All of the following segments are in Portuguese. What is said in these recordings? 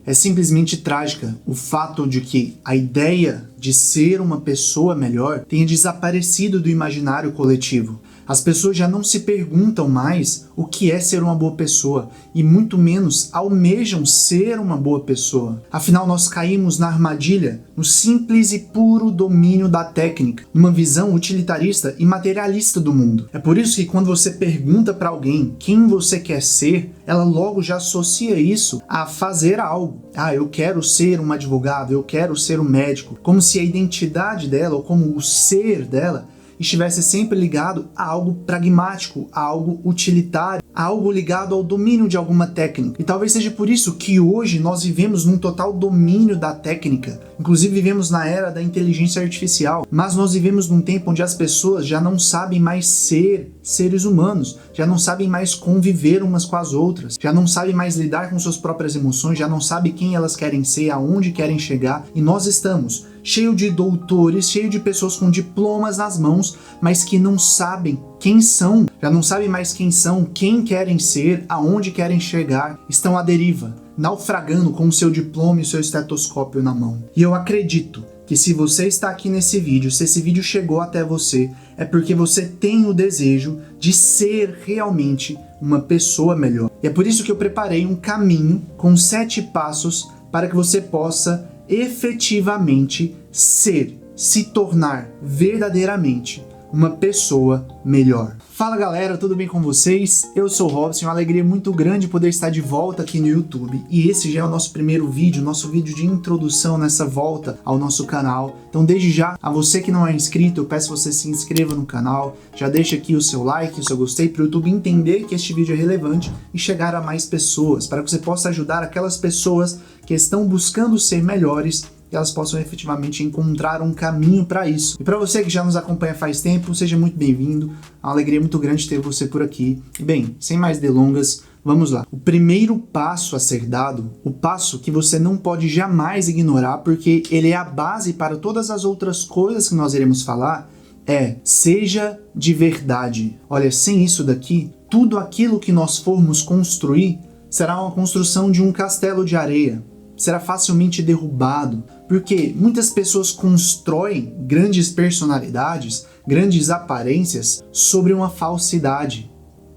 É simplesmente trágica o fato de que a ideia de ser uma pessoa melhor tenha desaparecido do imaginário coletivo. As pessoas já não se perguntam mais o que é ser uma boa pessoa e muito menos almejam ser uma boa pessoa. Afinal, nós caímos na armadilha, no simples e puro domínio da técnica, numa visão utilitarista e materialista do mundo. É por isso que quando você pergunta para alguém quem você quer ser, ela logo já associa isso a fazer algo. Eu quero ser um advogado, eu quero ser um médico, como se a identidade dela ou como o ser dela estivesse sempre ligado a algo pragmático, a algo utilitário, a algo ligado ao domínio de alguma técnica. E talvez seja por isso que hoje nós vivemos num total domínio da técnica. Inclusive vivemos na era da inteligência artificial, mas nós vivemos num tempo onde as pessoas já não sabem mais ser seres humanos, já não sabem mais conviver umas com as outras, já não sabem mais lidar com suas próprias emoções, já não sabem quem elas querem ser, aonde querem chegar, e nós estamos cheio de doutores, cheio de pessoas com diplomas nas mãos, mas que não sabem quem são, já não sabem mais quem são, quem querem ser, aonde querem chegar, estão à deriva, naufragando com o seu diploma e o seu estetoscópio na mão. E eu acredito que se você está aqui nesse vídeo, se esse vídeo chegou até você, é porque você tem o desejo de ser realmente uma pessoa melhor. E é por isso que eu preparei um caminho com 7 passos para que você possa efetivamente se tornar verdadeiramente uma pessoa melhor. Fala galera, tudo bem com vocês? Eu sou o Robson, é uma alegria muito grande poder estar de volta aqui no YouTube. E esse já é o nosso primeiro vídeo, nosso vídeo de introdução nessa volta ao nosso canal. Então desde já, a você que não é inscrito, eu peço que você se inscreva no canal, já deixa aqui o seu like, o seu gostei, para o YouTube entender que este vídeo é relevante e chegar a mais pessoas, para que você possa ajudar aquelas pessoas que estão buscando ser melhores, que elas possam efetivamente encontrar um caminho para isso. E para você que já nos acompanha faz tempo, seja muito bem-vindo. É uma alegria muito grande ter você por aqui. E bem, sem mais delongas, vamos lá. O primeiro passo a ser dado, o passo que você não pode jamais ignorar, porque ele é a base para todas as outras coisas que nós iremos falar, é: seja de verdade. Olha, sem isso daqui, tudo aquilo que nós formos construir será uma construção de um castelo de areia. Será facilmente derrubado, porque muitas pessoas constroem grandes personalidades, grandes aparências sobre uma falsidade,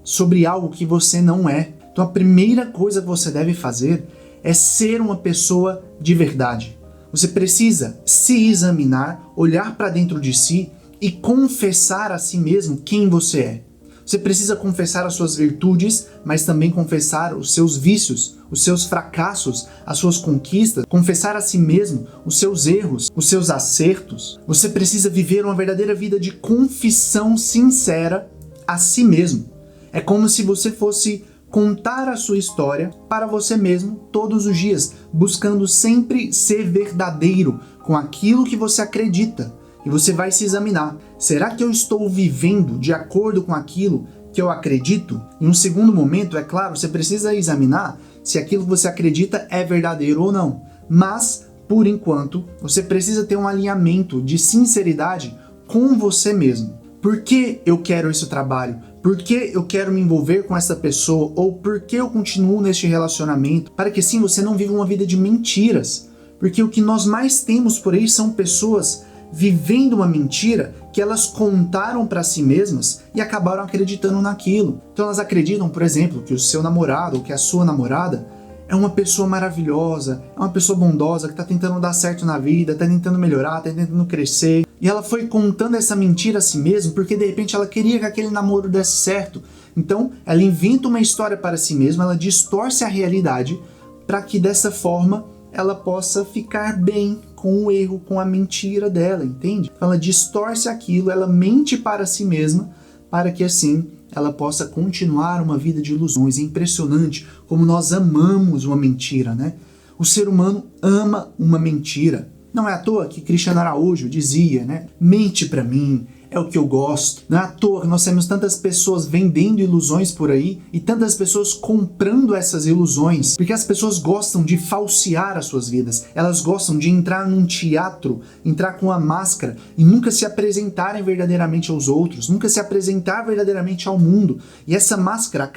sobre algo que você não é. Então a primeira coisa que você deve fazer é ser uma pessoa de verdade. Você precisa se examinar, olhar para dentro de si e confessar a si mesmo quem você é. Você precisa confessar as suas virtudes, mas também confessar os seus vícios, os seus fracassos, as suas conquistas, confessar a si mesmo os seus erros, os seus acertos. Você precisa viver uma verdadeira vida de confissão sincera a si mesmo. É como se você fosse contar a sua história para você mesmo todos os dias, buscando sempre ser verdadeiro com aquilo que você acredita. E você vai se examinar. Será que eu estou vivendo de acordo com aquilo que eu acredito? Em um segundo momento, é claro, você precisa examinar se aquilo que você acredita é verdadeiro ou não. Mas, por enquanto, você precisa ter um alinhamento de sinceridade com você mesmo. Por que eu quero esse trabalho? Por que eu quero me envolver com essa pessoa? Ou por que eu continuo neste relacionamento? Para que assim você não viva uma vida de mentiras. Porque o que nós mais temos por aí são pessoas vivendo uma mentira que elas contaram para si mesmas e acabaram acreditando naquilo. Então elas acreditam, por exemplo, que o seu namorado ou que a sua namorada é uma pessoa maravilhosa, é uma pessoa bondosa que está tentando dar certo na vida, está tentando melhorar, está tentando crescer. E ela foi contando essa mentira a si mesma porque de repente ela queria que aquele namoro desse certo. Então ela inventa uma história para si mesma, ela distorce a realidade para que dessa forma ela possa ficar bem com o erro, com a mentira dela, entende? Ela distorce aquilo, ela mente para si mesma, para que assim ela possa continuar uma vida de ilusões. É impressionante como nós amamos uma mentira, né? O ser humano ama uma mentira. Não é à toa que Cristiano Araújo dizia, né? Mente pra mim, é o que eu gosto. Não é à toa que nós temos tantas pessoas vendendo ilusões por aí e tantas pessoas comprando essas ilusões, porque as pessoas gostam de falsear as suas vidas. Elas gostam de entrar num teatro, entrar com a máscara e nunca se apresentarem verdadeiramente aos outros, nunca se apresentar verdadeiramente ao mundo. E essa máscara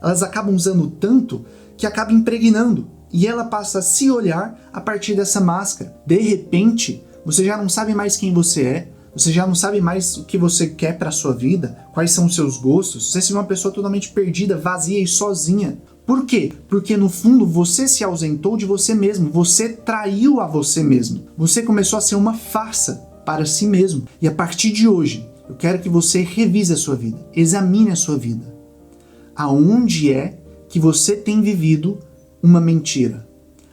elas acabam usando tanto que acaba impregnando. E ela passa a se olhar a partir dessa máscara. De repente, você já não sabe mais quem você é, você já não sabe mais o que você quer para a sua vida, quais são os seus gostos, você se vê uma pessoa totalmente perdida, vazia e sozinha. Por quê? Porque no fundo você se ausentou de você mesmo, você traiu a você mesmo. Você começou a ser uma farsa para si mesmo. E a partir de hoje, eu quero que você revise a sua vida, examine a sua vida. Aonde é que você tem vivido uma mentira?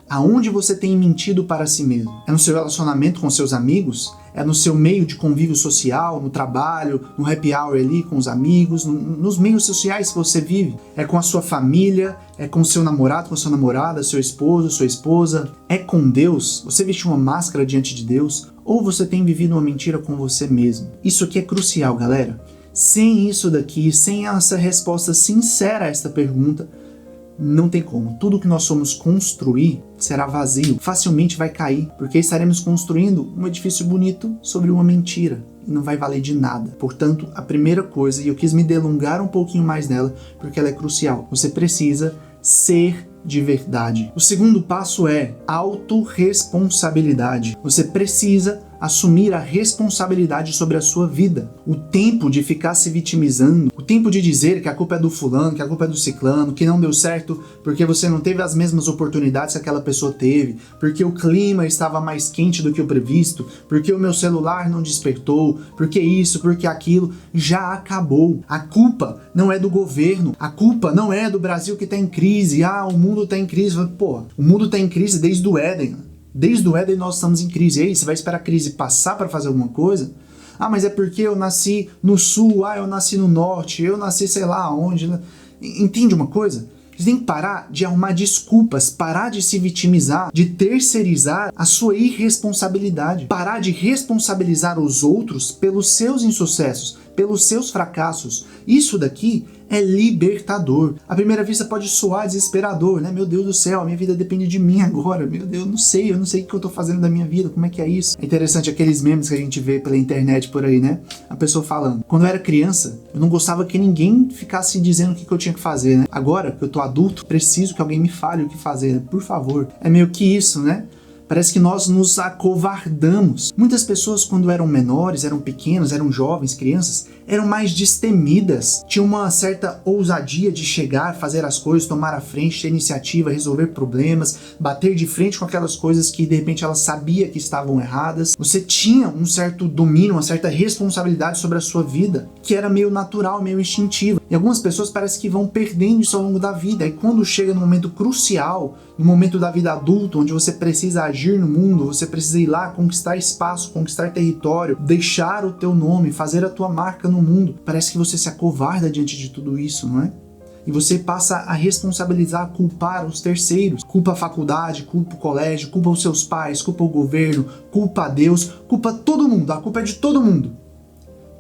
Aonde você tem mentido para si mesmo? É no seu relacionamento com seus amigos? É no seu meio de convívio social, no trabalho, no happy hour ali com os amigos, nos meios sociais que você vive? É com a sua família? É com seu namorado, com a sua namorada, seu esposo, sua esposa? É com Deus? Você vestiu uma máscara diante de Deus? Ou você tem vivido uma mentira com você mesmo? Isso aqui é crucial, galera. Sem isso daqui, sem essa resposta sincera a esta pergunta, não tem como. Tudo que nós somos construir será vazio, facilmente vai cair, porque estaremos construindo um edifício bonito sobre uma mentira e não vai valer de nada. Portanto, a primeira coisa, e eu quis me delongar um pouquinho mais nela, porque ela é crucial, você precisa ser de verdade. O segundo passo é autorresponsabilidade. Você precisa assumir a responsabilidade sobre a sua vida. O tempo de ficar se vitimizando, o tempo de dizer que a culpa é do fulano, que a culpa é do ciclano, que não deu certo porque você não teve as mesmas oportunidades que aquela pessoa teve, porque o clima estava mais quente do que o previsto, porque o meu celular não despertou, porque isso, porque aquilo, já acabou. A culpa não é do governo, a culpa não é do Brasil que está em crise, o mundo está em crise. Pô, o mundo está em crise desde o Éden. Desde o Éden nós estamos em crise. E aí, você vai esperar a crise passar para fazer alguma coisa? Mas é porque eu nasci no sul, eu nasci no norte, eu nasci sei lá onde. Entende uma coisa? Você tem que parar de arrumar desculpas, parar de se vitimizar, de terceirizar a sua irresponsabilidade, parar de responsabilizar os outros pelos seus insucessos, pelos seus fracassos. Isso daqui é libertador. À primeira vista pode soar desesperador, né? Meu Deus do céu, a minha vida depende de mim agora. Meu Deus, eu não sei o que eu tô fazendo da minha vida, como é que é isso? É interessante aqueles memes que a gente vê pela internet por aí, né? A pessoa falando, quando eu era criança, eu não gostava que ninguém ficasse dizendo o que eu tinha que fazer, né? Agora que eu tô adulto, preciso que alguém me fale o que fazer, né? Por favor. É meio que isso, né? Parece que nós nos acovardamos. Muitas pessoas, quando eram menores, eram pequenos, eram jovens, crianças, eram mais destemidas. Tinham uma certa ousadia de chegar, fazer as coisas, tomar a frente, ter iniciativa, resolver problemas, bater de frente com aquelas coisas que de repente ela sabia que estavam erradas. Você tinha um certo domínio, uma certa responsabilidade sobre a sua vida, que era meio natural, meio instintiva. E algumas pessoas parece que vão perdendo isso ao longo da vida. E quando chega no momento crucial, no momento da vida adulta, onde você precisa agir no mundo, você precisa ir lá, conquistar espaço, conquistar território, deixar o teu nome, fazer a tua marca no mundo. Parece que você se acovarda diante de tudo isso, não é? E você passa a responsabilizar, culpar os terceiros. Culpa a faculdade, culpa o colégio, culpa os seus pais, culpa o governo, culpa a Deus, culpa todo mundo. A culpa é de todo mundo,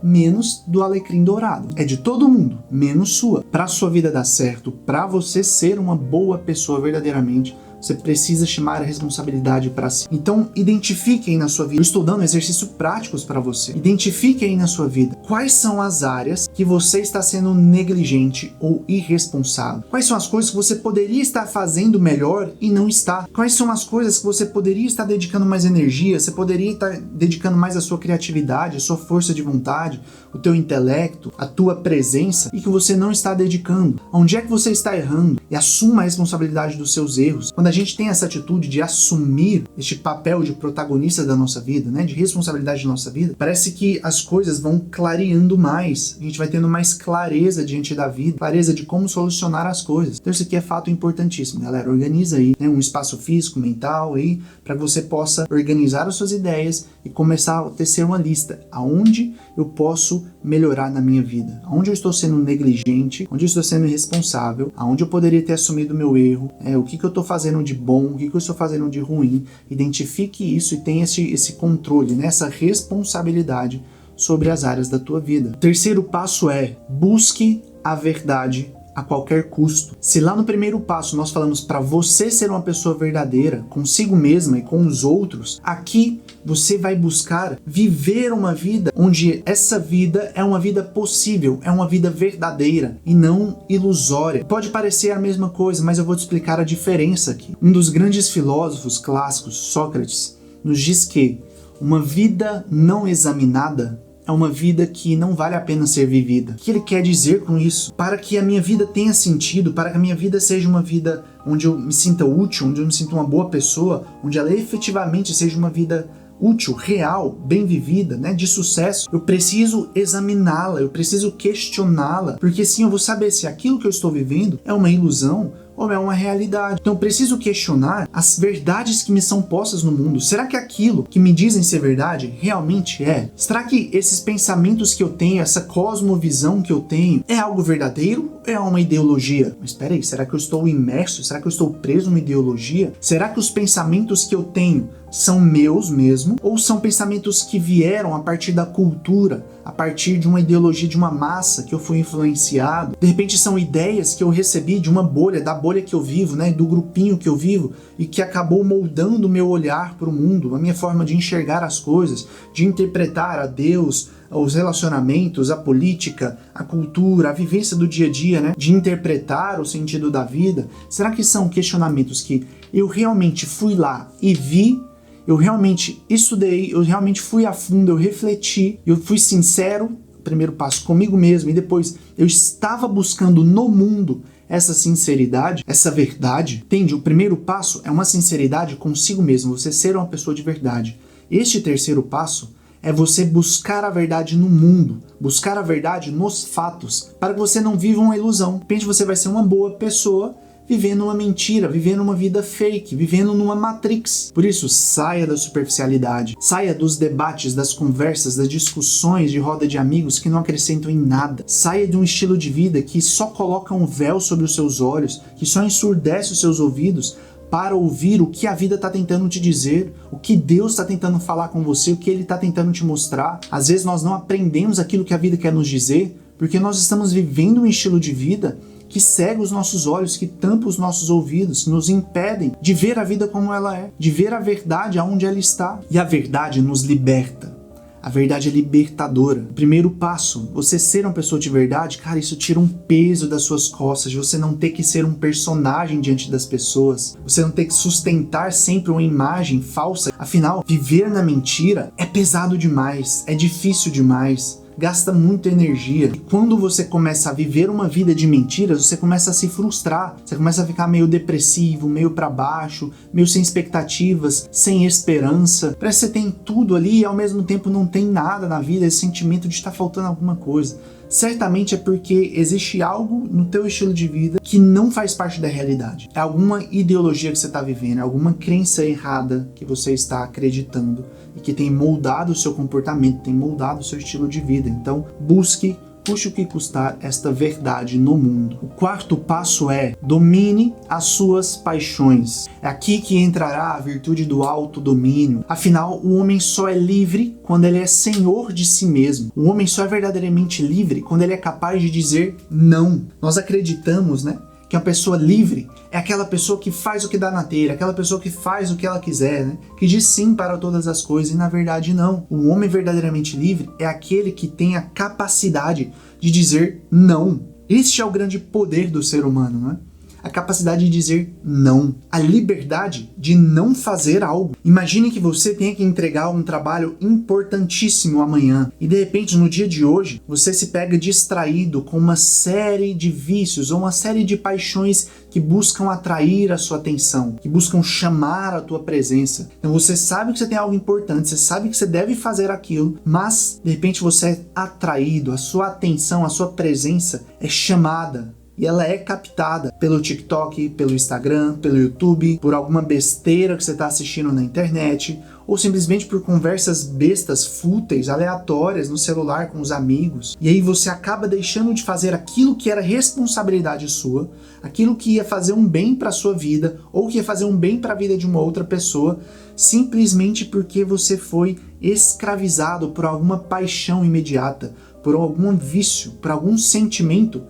menos do alecrim dourado. É de todo mundo, menos sua. Para sua vida dar certo, para você ser uma boa pessoa verdadeiramente, você precisa chamar a responsabilidade para si. Então, identifique aí na sua vida. Eu estou dando exercícios práticos para você. Identifique aí na sua vida quais são as áreas que você está sendo negligente ou irresponsável. Quais são as coisas que você poderia estar fazendo melhor e não está. Quais são as coisas que você poderia estar dedicando mais energia, você poderia estar dedicando mais a sua criatividade, a sua força de vontade, o teu intelecto, a tua presença, e que você não está dedicando. Onde é que você está errando? E assuma a responsabilidade dos seus erros. Quando a gente tem essa atitude de assumir este papel de protagonista da nossa vida, né, de responsabilidade da nossa vida, parece que as coisas vão clareando mais, a gente vai tendo mais clareza diante da vida, clareza de como solucionar as coisas. Então isso aqui é fato importantíssimo, galera. Organiza aí, né, um espaço físico, mental aí, para que você possa organizar as suas ideias e começar a tecer uma lista. Aonde eu posso melhorar na minha vida? Aonde eu estou sendo negligente? Onde eu estou sendo irresponsável? Aonde eu poderia ter assumido o meu erro? O que eu estou fazendo de bom? O que eu estou fazendo de ruim? Identifique isso e tenha esse controle, né? Essa responsabilidade sobre as áreas da tua vida. O terceiro passo é: busque a verdade a qualquer custo. Se lá no primeiro passo nós falamos para você ser uma pessoa verdadeira consigo mesma e com os outros, aqui você vai buscar viver uma vida onde essa vida é uma vida possível, é uma vida verdadeira e não ilusória. Pode parecer a mesma coisa, mas eu vou te explicar a diferença aqui. Um dos grandes filósofos clássicos, Sócrates, nos diz que uma vida não examinada é uma vida que não vale a pena ser vivida. O que ele quer dizer com isso? Para que a minha vida tenha sentido, para que a minha vida seja uma vida onde eu me sinta útil, onde eu me sinta uma boa pessoa, onde ela efetivamente seja uma vida útil, real, bem vivida, né, de sucesso, eu preciso examiná-la, eu preciso questioná-la, porque sim, eu vou saber se aquilo que eu estou vivendo é uma ilusão ou é uma realidade. Então eu preciso questionar as verdades que me são postas no mundo. Será que aquilo que me dizem ser verdade realmente é? Será que esses pensamentos que eu tenho, essa cosmovisão que eu tenho, é algo verdadeiro ou é uma ideologia? Mas espera aí, será que eu estou imerso? Será que eu estou preso numa ideologia? Será que os pensamentos que eu tenho são meus mesmo? Ou são pensamentos que vieram a partir da cultura, a partir de uma ideologia de uma massa que eu fui influenciado? De repente são ideias que eu recebi de uma bolha, da bolha que eu vivo, né, do grupinho que eu vivo, e que acabou moldando o meu olhar para o mundo, a minha forma de enxergar as coisas, de interpretar a Deus, os relacionamentos, a política, a cultura, a vivência do dia a dia, né, de interpretar o sentido da vida. Será que são questionamentos que eu realmente fui lá e vi? Eu realmente estudei, eu realmente fui a fundo, eu refleti, eu fui sincero, primeiro passo comigo mesmo, e depois eu estava buscando no mundo essa sinceridade, essa verdade. Entende? O primeiro passo é uma sinceridade consigo mesmo, você ser uma pessoa de verdade. Este terceiro passo é você buscar a verdade no mundo, buscar a verdade nos fatos, para que você não viva uma ilusão. De repente você vai ser uma boa pessoa, vivendo uma mentira, vivendo uma vida fake, vivendo numa matrix. Por isso, saia da superficialidade, saia dos debates, das conversas, das discussões de roda de amigos que não acrescentam em nada. Saia de um estilo de vida que só coloca um véu sobre os seus olhos, que só ensurdece os seus ouvidos para ouvir o que a vida está tentando te dizer, o que Deus está tentando falar com você, o que Ele está tentando te mostrar. Às vezes nós não aprendemos aquilo que a vida quer nos dizer, porque nós estamos vivendo um estilo de vida que cega os nossos olhos, que tampa os nossos ouvidos, nos impedem de ver a vida como ela é, de ver a verdade aonde ela está. E a verdade nos liberta. A verdade é libertadora. O primeiro passo, você ser uma pessoa de verdade, cara, isso tira um peso das suas costas, de você não ter que ser um personagem diante das pessoas, você não ter que sustentar sempre uma imagem falsa. Afinal, viver na mentira é pesado demais, é difícil demais, gasta muita energia. E quando você começa a viver uma vida de mentiras, você começa a se frustrar, você começa a ficar meio depressivo, meio para baixo, meio sem expectativas, sem esperança. Parece que você tem tudo ali e ao mesmo tempo não tem nada na vida, esse sentimento de estar faltando alguma coisa. Certamente é porque existe algo no teu estilo de vida que não faz parte da realidade. É alguma ideologia que você está vivendo, é alguma crença errada que você está acreditando e que tem moldado o seu comportamento, tem moldado o seu estilo de vida. Então, busque, custe o que custar, esta verdade no mundo. O quarto passo é: domine as suas paixões. É aqui que entrará a virtude do autodomínio. Afinal, o homem só é livre quando ele é senhor de si mesmo. O homem só é verdadeiramente livre quando ele é capaz de dizer não. Nós acreditamos, né, que a pessoa livre é aquela pessoa que faz o que dá na telha, aquela pessoa que faz o que ela quiser, né? Que diz sim para todas as coisas, e na verdade não. O homem verdadeiramente livre é aquele que tem a capacidade de dizer não. Este é o grande poder do ser humano, não é? A capacidade de dizer não, a liberdade de não fazer algo. Imagine que você tenha que entregar um trabalho importantíssimo amanhã e de repente no dia de hoje você se pega distraído com uma série de vícios ou uma série de paixões que buscam atrair a sua atenção, que buscam chamar a tua presença. Então você sabe que você tem algo importante, você sabe que você deve fazer aquilo, mas de repente você é atraído, a sua atenção, a sua presença é chamada. E ela é captada pelo TikTok, pelo Instagram, pelo YouTube, por alguma besteira que você está assistindo na internet, ou simplesmente por conversas bestas, fúteis, aleatórias no celular com os amigos. E aí você acaba deixando de fazer aquilo que era responsabilidade sua, aquilo que ia fazer um bem para a sua vida, ou que ia fazer um bem para a vida de uma outra pessoa, simplesmente porque você foi escravizado por alguma paixão imediata, por algum vício, por algum sentimento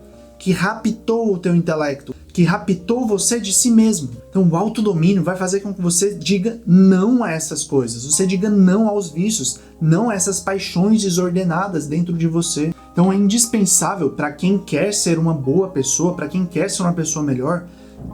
que raptou o teu intelecto, que raptou você de si mesmo. Então o autodomínio vai fazer com que você diga não a essas coisas, você diga não aos vícios, não a essas paixões desordenadas dentro de você. Então é indispensável para quem quer ser uma boa pessoa, para quem quer ser uma pessoa melhor,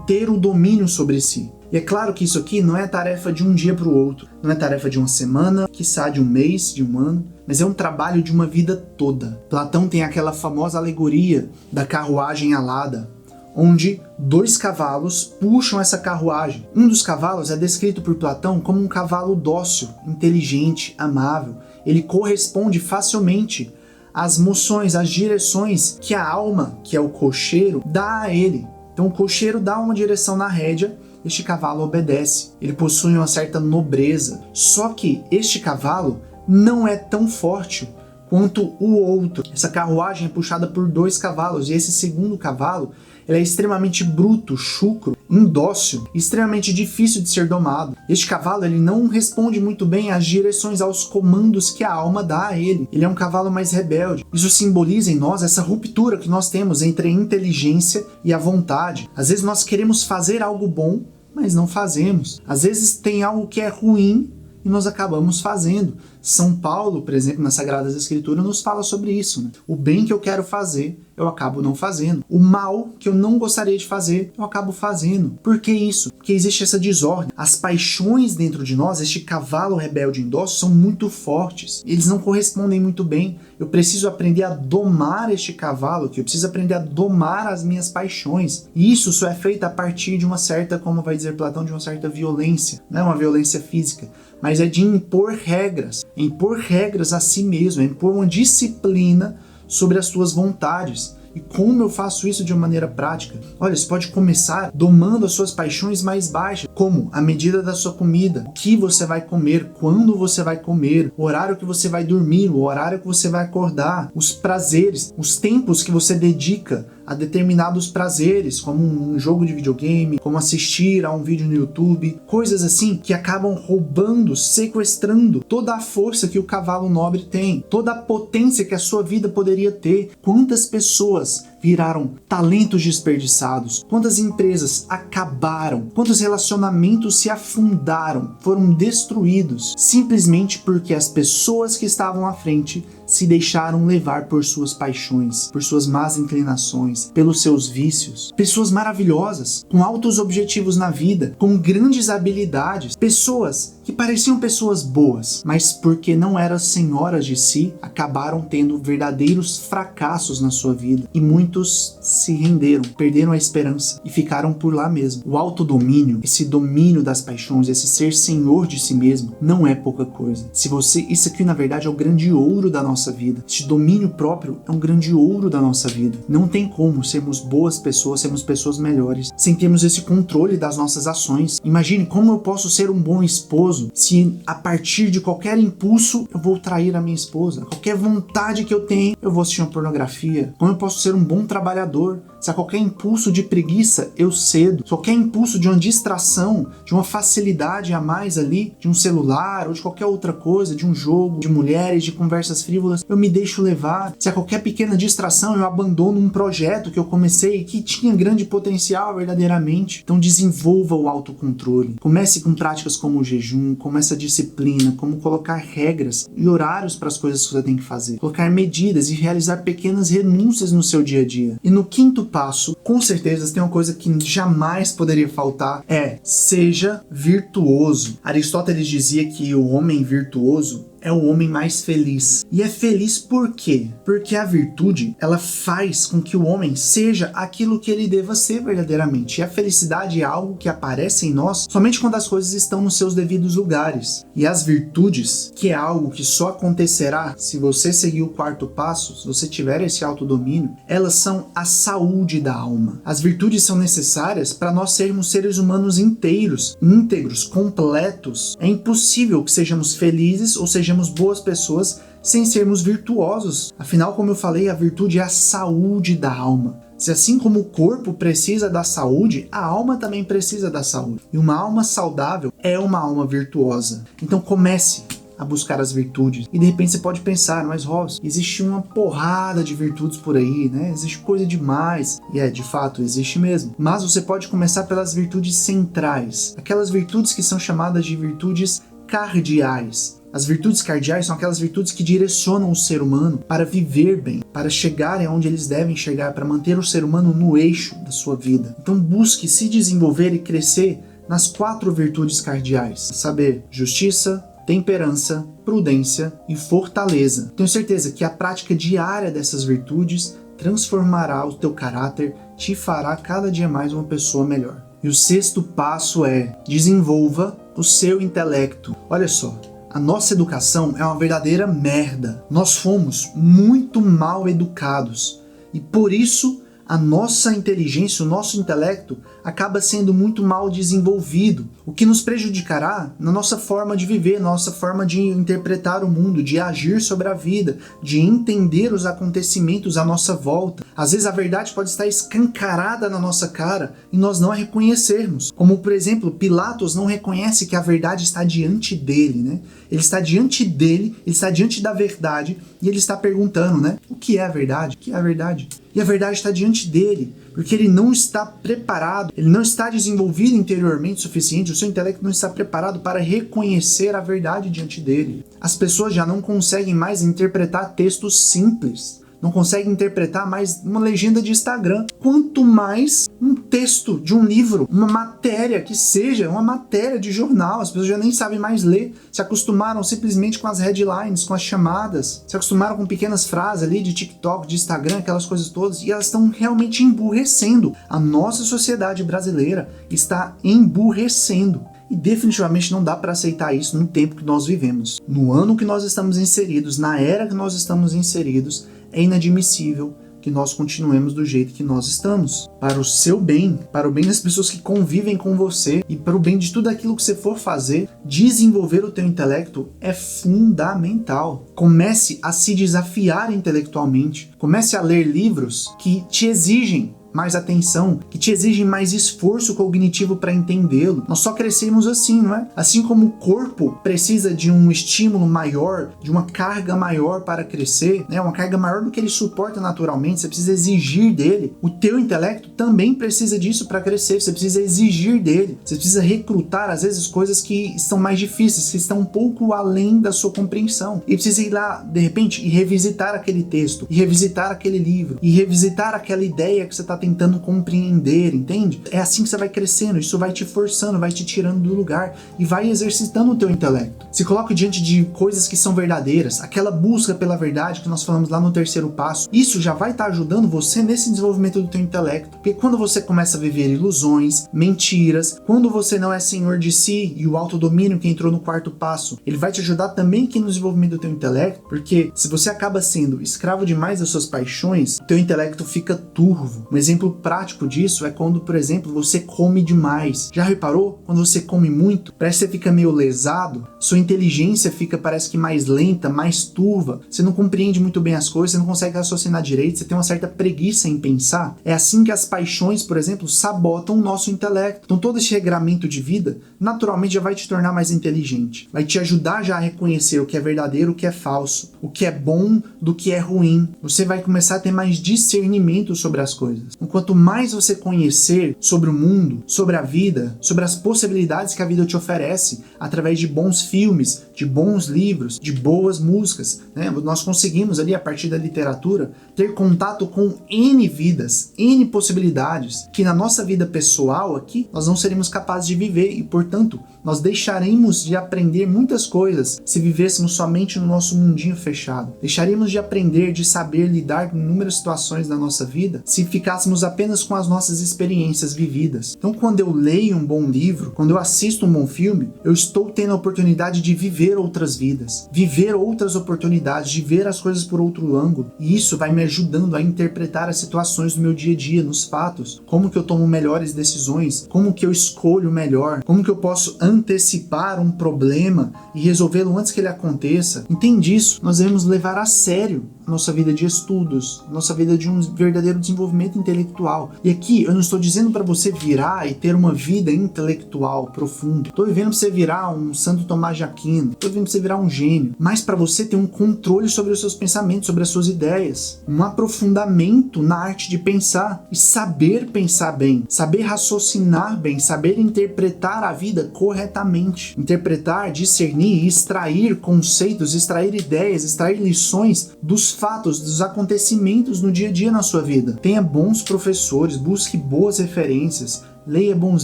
ter o domínio sobre si. E é claro que isso aqui não é tarefa de um dia para o outro, não é tarefa de uma semana, quiçá de um mês, de um ano, mas é um trabalho de uma vida toda. Platão tem aquela famosa alegoria da carruagem alada, onde 2 cavalos puxam essa carruagem. Um dos cavalos é descrito por Platão como um cavalo dócil, inteligente, amável. Ele corresponde facilmente às moções, às direções que a alma, que é o cocheiro, dá a ele. Então o cocheiro dá uma direção na rédea, este cavalo obedece. Ele possui uma certa nobreza. Só que este cavalo não é tão forte quanto o outro. Essa carruagem é puxada por 2 cavalos e esse segundo cavalo ele é extremamente bruto, chucro, indócil, extremamente difícil de ser domado. Este cavalo ele não responde muito bem às direções, aos comandos que a alma dá a ele. Ele é um cavalo mais rebelde. Isso simboliza em nós essa ruptura que nós temos entre a inteligência e a vontade. Às vezes nós queremos fazer algo bom, mas não fazemos. Às vezes tem algo que é ruim e nós acabamos fazendo. São Paulo, por exemplo, nas Sagradas Escrituras, nos fala sobre isso, né? O bem que eu quero fazer, eu acabo não fazendo. O mal que eu não gostaria de fazer, eu acabo fazendo. Por que isso? Porque existe essa desordem. As paixões dentro de nós, este cavalo rebelde indócil, são muito fortes. Eles não correspondem muito bem. Eu preciso aprender a domar este cavalo, que eu preciso aprender a domar as minhas paixões. E isso só é feito a partir de uma certa, como vai dizer Platão, de uma certa violência. Não é uma violência física, mas é de impor regras a si mesmo, é impor uma disciplina sobre as suas vontades. E como eu faço isso de uma maneira prática? Olha, você pode começar domando as suas paixões mais baixas, como a medida da sua comida, o que você vai comer, quando você vai comer, o horário que você vai dormir, o horário que você vai acordar, os prazeres, os tempos que você dedica a determinados prazeres, como um jogo de videogame, como assistir a um vídeo no YouTube, coisas assim que acabam roubando, sequestrando toda a força que o cavalo nobre tem, toda a potência que a sua vida poderia ter. Quantas pessoas viraram talentos desperdiçados? Quantas empresas acabaram? Quantos relacionamentos se afundaram, foram destruídos, simplesmente porque as pessoas que estavam à frente se deixaram levar por suas paixões, por suas más inclinações, pelos seus vícios. Pessoas maravilhosas, com altos objetivos na vida, com grandes habilidades, pessoas que pareciam pessoas boas, mas porque não eram senhoras de si, acabaram tendo verdadeiros fracassos na sua vida. E muitos se renderam, perderam a esperança e ficaram por lá mesmo. O autodomínio, esse domínio das paixões, esse ser senhor de si mesmo, não é pouca coisa. Isso aqui na verdade é o grande ouro da nossa vida. Este domínio próprio é um grande ouro da nossa vida. Não tem como sermos boas pessoas, sermos pessoas melhores, sem termos esse controle das nossas ações. Imagine como eu posso ser um bom esposo se a partir de qualquer impulso eu vou trair a minha esposa. Qualquer vontade que eu tenho, eu vou assistir uma pornografia. Como eu posso ser um bom trabalhador se a qualquer impulso de preguiça eu cedo? Se qualquer impulso de uma distração, de uma facilidade a mais ali, de um celular ou de qualquer outra coisa, de um jogo, de mulheres, de conversas frívolas, eu me deixo levar. Se a qualquer pequena distração eu abandono um projeto que eu comecei e que tinha grande potencial verdadeiramente. Então desenvolva o autocontrole. Comece com práticas como o jejum, como essa disciplina, como colocar regras e horários para as coisas que você tem que fazer. Colocar medidas e realizar pequenas renúncias no seu dia a dia. E no quinto passo, com certeza tem uma coisa que jamais poderia faltar, seja virtuoso. Aristóteles dizia que o homem virtuoso é o homem mais feliz. E é feliz por quê? Porque a virtude, ela faz com que o homem seja aquilo que ele deva ser verdadeiramente. E a felicidade é algo que aparece em nós somente quando as coisas estão nos seus devidos lugares. E as virtudes, que é algo que só acontecerá se você seguir o quarto passo, se você tiver esse autodomínio, elas são a saúde da alma. As virtudes são necessárias para nós sermos seres humanos inteiros, íntegros, completos. É impossível que sejamos felizes ou sejamos boas pessoas sem sermos virtuosos. Afinal, como eu falei, a virtude é a saúde da alma. Se assim como o corpo precisa da saúde, a alma também precisa da saúde. E uma alma saudável é uma alma virtuosa. Então comece a buscar as virtudes. E de repente você pode pensar, mas Ross, existe uma porrada de virtudes por aí, né? Existe coisa demais. E de fato, existe mesmo. Mas você pode começar pelas virtudes centrais, aquelas virtudes que são chamadas de virtudes cardeais. As virtudes cardeais são aquelas virtudes que direcionam o ser humano para viver bem, para chegarem aonde eles devem chegar, para manter o ser humano no eixo da sua vida. Então busque se desenvolver e crescer nas 4 virtudes cardeais: saber, justiça, temperança, prudência e fortaleza. Tenho certeza que a prática diária dessas virtudes transformará o teu caráter, te fará cada dia mais uma pessoa melhor. E o 6º passo é: desenvolva o seu intelecto. Olha só, a nossa educação é uma verdadeira merda. Nós fomos muito mal educados e por isso a nossa inteligência, o nosso intelecto acaba sendo muito mal desenvolvido, o que nos prejudicará na nossa forma de viver, nossa forma de interpretar o mundo, de agir sobre a vida, de entender os acontecimentos à nossa volta. Às vezes a verdade pode estar escancarada na nossa cara e nós não a reconhecermos. Como, por exemplo, Pilatos não reconhece que a verdade está diante dele, né? Ele está diante dele, ele está diante da verdade e ele está perguntando, né? O que é a verdade? O que é a verdade? E a verdade está diante dele, porque ele não está preparado, ele não está desenvolvido interiormente o suficiente, o seu intelecto não está preparado para reconhecer a verdade diante dele. As pessoas já não conseguem mais interpretar textos simples, não conseguem interpretar mais uma legenda de Instagram, quanto mais um texto de um livro, uma matéria que seja, uma matéria de jornal. As pessoas já nem sabem mais ler, se acostumaram simplesmente com as headlines, com as chamadas, se acostumaram com pequenas frases ali de TikTok, de Instagram, aquelas coisas todas, e elas estão realmente emburrecendo. A nossa sociedade brasileira está emburrecendo. E definitivamente não dá para aceitar isso no tempo que nós vivemos. No ano que nós estamos inseridos, na era que nós estamos inseridos, é inadmissível que nós continuemos do jeito que nós estamos. Para o seu bem, para o bem das pessoas que convivem com você e para o bem de tudo aquilo que você for fazer, desenvolver o teu intelecto é fundamental. Comece a se desafiar intelectualmente. Comece a ler livros que te exigem mais atenção, que te exigem mais esforço cognitivo para entendê-lo. Nós só crescemos assim, não é? Assim como o corpo precisa de um estímulo maior, de uma carga maior para crescer, né? Uma carga maior do que ele suporta naturalmente, você precisa exigir dele. O teu intelecto também precisa disso para crescer, você precisa exigir dele, você precisa recrutar às vezes coisas que estão mais difíceis, que estão um pouco além da sua compreensão. E precisa ir lá, de repente, e revisitar aquele texto, e revisitar aquele livro, e revisitar aquela ideia que você está tentando compreender, entende? É assim que você vai crescendo, isso vai te forçando, vai te tirando do lugar e vai exercitando o teu intelecto. Se coloque diante de coisas que são verdadeiras, aquela busca pela verdade que nós falamos lá no 3º passo, isso já vai estar ajudando você nesse desenvolvimento do teu intelecto, porque quando você começa a viver ilusões, mentiras, quando você não é senhor de si, e o autodomínio que entrou no 4º passo, ele vai te ajudar também aqui no desenvolvimento do teu intelecto, porque se você acaba sendo escravo demais das suas paixões, teu intelecto fica turvo. Um exemplo prático disso é quando, por exemplo, você come demais. Já reparou? Quando você come muito, parece que você fica meio lesado, sua inteligência fica, parece que mais lenta, mais turva, você não compreende muito bem as coisas, você não consegue raciocinar direito, você tem uma certa preguiça em pensar. É assim que as paixões, por exemplo, sabotam o nosso intelecto. Então todo esse regramento de vida, naturalmente já vai te tornar mais inteligente, vai te ajudar já a reconhecer o que é verdadeiro, o que é falso, o que é bom do que é ruim. Você vai começar a ter mais discernimento sobre as coisas. Quanto mais você conhecer sobre o mundo, sobre a vida, sobre as possibilidades que a vida te oferece, através de bons filmes, de bons livros, de boas músicas, né? Nós conseguimos ali, a partir da literatura, ter contato com N vidas, N possibilidades, que na nossa vida pessoal aqui, nós não seremos capazes de viver e, portanto, nós deixaremos de aprender muitas coisas se vivêssemos somente no nosso mundinho fechado. Deixaríamos de aprender, de saber lidar com inúmeras situações da nossa vida se ficássemos apenas com as nossas experiências vividas. Então, quando eu leio um bom livro, quando eu assisto um bom filme, eu estou tendo a oportunidade de viver outras vidas, viver outras oportunidades, de ver as coisas por outro ângulo. E isso vai me ajudando a interpretar as situações do meu dia a dia, nos fatos, como que eu tomo melhores decisões, como que eu escolho melhor, como que eu posso antecipar um problema e resolvê-lo antes que ele aconteça. Entende isso? Nós devemos levar a sério a nossa vida de estudos, a nossa vida de um verdadeiro desenvolvimento intelectual. E aqui eu não estou dizendo para você virar e ter uma vida intelectual profunda. Estou vivendo para você virar um Santo Tomás de Aquino. Estou vivendo para você virar um gênio. Mas para você ter um controle sobre os seus pensamentos, sobre as suas ideias. Um aprofundamento na arte de pensar e saber pensar bem, saber raciocinar bem, saber interpretar a vida corretamente. Interpretar, discernir e extrair conceitos, extrair ideias, extrair lições dos fatos, dos acontecimentos no dia a dia na sua vida. Tenha bons professores, busque boas referências, leia bons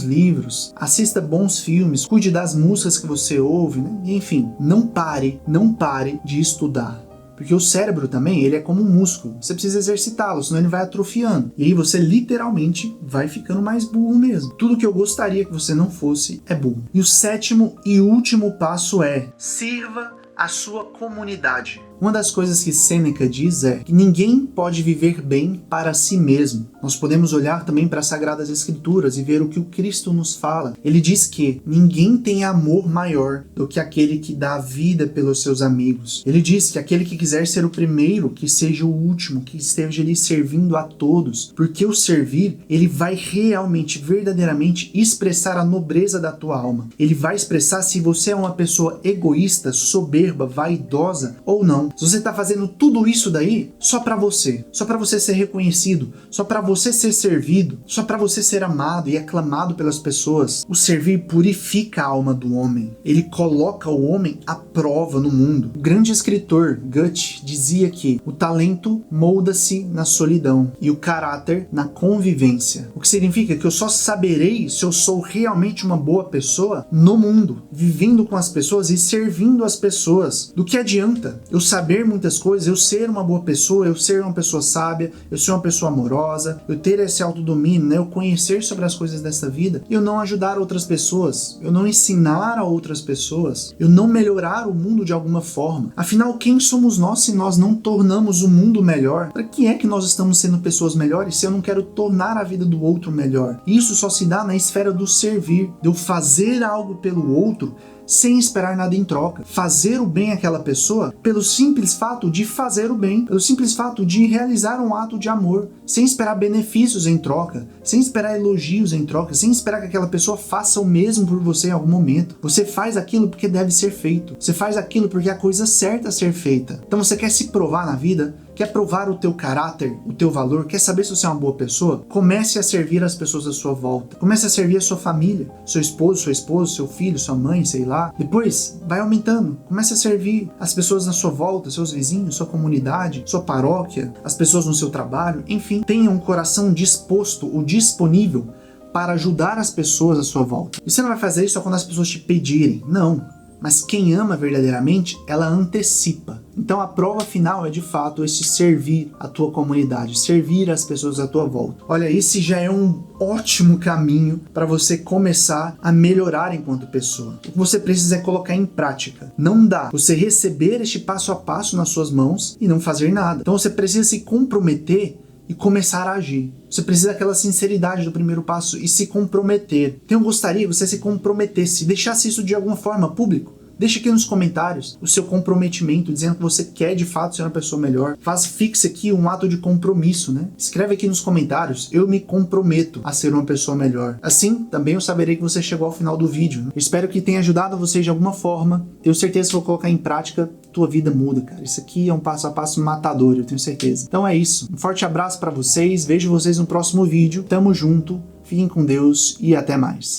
livros, assista bons filmes, cuide das músicas que você ouve, né? Enfim, não pare de estudar. Porque o cérebro também, ele é como um músculo. Você precisa exercitá-lo, senão ele vai atrofiando. E aí você literalmente vai ficando mais burro mesmo. Tudo que eu gostaria que você não fosse é burro. E o sétimo e último passo é: sirva a sua comunidade. Uma das coisas que Sêneca diz é que ninguém pode viver bem para si mesmo. Nós podemos olhar também para as Sagradas Escrituras e ver o que o Cristo nos fala. Ele diz que ninguém tem amor maior do que aquele que dá a vida pelos seus amigos. Ele diz que aquele que quiser ser o primeiro, que seja o último, que esteja ali servindo a todos. Porque o servir, ele vai realmente, verdadeiramente expressar a nobreza da tua alma. Ele vai expressar se você é uma pessoa egoísta, soberba, vaidosa ou não. Se você está fazendo tudo isso daí só para você ser reconhecido, só para você ser servido, só para você ser amado e aclamado pelas pessoas, o servir purifica a alma do homem. Ele coloca o homem à prova no mundo. O grande escritor Goethe dizia que o talento molda-se na solidão e o caráter na convivência. O que significa que eu só saberei se eu sou realmente uma boa pessoa no mundo, vivendo com as pessoas e servindo as pessoas. Do que adianta eu saber muitas coisas, eu ser uma boa pessoa, eu ser uma pessoa sábia, eu ser uma pessoa amorosa, eu ter esse autodomínio, né? Eu conhecer sobre as coisas dessa vida e eu não ajudar outras pessoas, eu não ensinar a outras pessoas, eu não melhorar o mundo de alguma forma. Afinal, quem somos nós se nós não tornamos o mundo melhor? Para que é que nós estamos sendo pessoas melhores se eu não quero tornar a vida do outro melhor? Isso só se dá na esfera do servir, de eu fazer algo pelo outro sem esperar nada em troca. Fazer o bem àquela pessoa pelo simples fato de fazer o bem, pelo simples fato de realizar um ato de amor, sem esperar benefícios em troca, sem esperar elogios em troca, sem esperar que aquela pessoa faça o mesmo por você em algum momento. Você faz aquilo porque deve ser feito. Você faz aquilo porque é a coisa certa a ser feita. Então você quer se provar na vida? Quer provar o teu caráter, o teu valor? Quer saber se você é uma boa pessoa? Comece a servir as pessoas à sua volta. Comece a servir a sua família, seu esposo, sua esposa, seu filho, sua mãe, sei lá. Depois, vai aumentando. Comece a servir as pessoas na sua volta, seus vizinhos, sua comunidade, sua paróquia, as pessoas no seu trabalho. Enfim, tenha um coração disposto ou disponível para ajudar as pessoas à sua volta. E você não vai fazer isso só quando as pessoas te pedirem. Não. Mas quem ama verdadeiramente, ela antecipa. Então a prova final é de fato esse servir a tua comunidade, servir as pessoas à tua volta. Olha, esse já é um ótimo caminho para você começar a melhorar enquanto pessoa. O que você precisa é colocar em prática. Não dá você receber este passo a passo nas suas mãos e não fazer nada. Então você precisa se comprometer e começar a agir. Você precisa daquela sinceridade do primeiro passo e se comprometer. Então eu gostaria que você se comprometesse, deixasse isso de alguma forma público. Deixa aqui nos comentários o seu comprometimento, dizendo que você quer de fato ser uma pessoa melhor. Fixe aqui um ato de compromisso, né? Escreve aqui nos comentários: eu me comprometo a ser uma pessoa melhor. Assim, também eu saberei que você chegou ao final do vídeo, né? Espero que tenha ajudado vocês de alguma forma. Tenho certeza que vou colocar em prática, tua vida muda, cara. Isso aqui é um passo a passo matador, eu tenho certeza. Então é isso. Um forte abraço pra vocês. Vejo vocês no próximo vídeo. Tamo junto. Fiquem com Deus e até mais.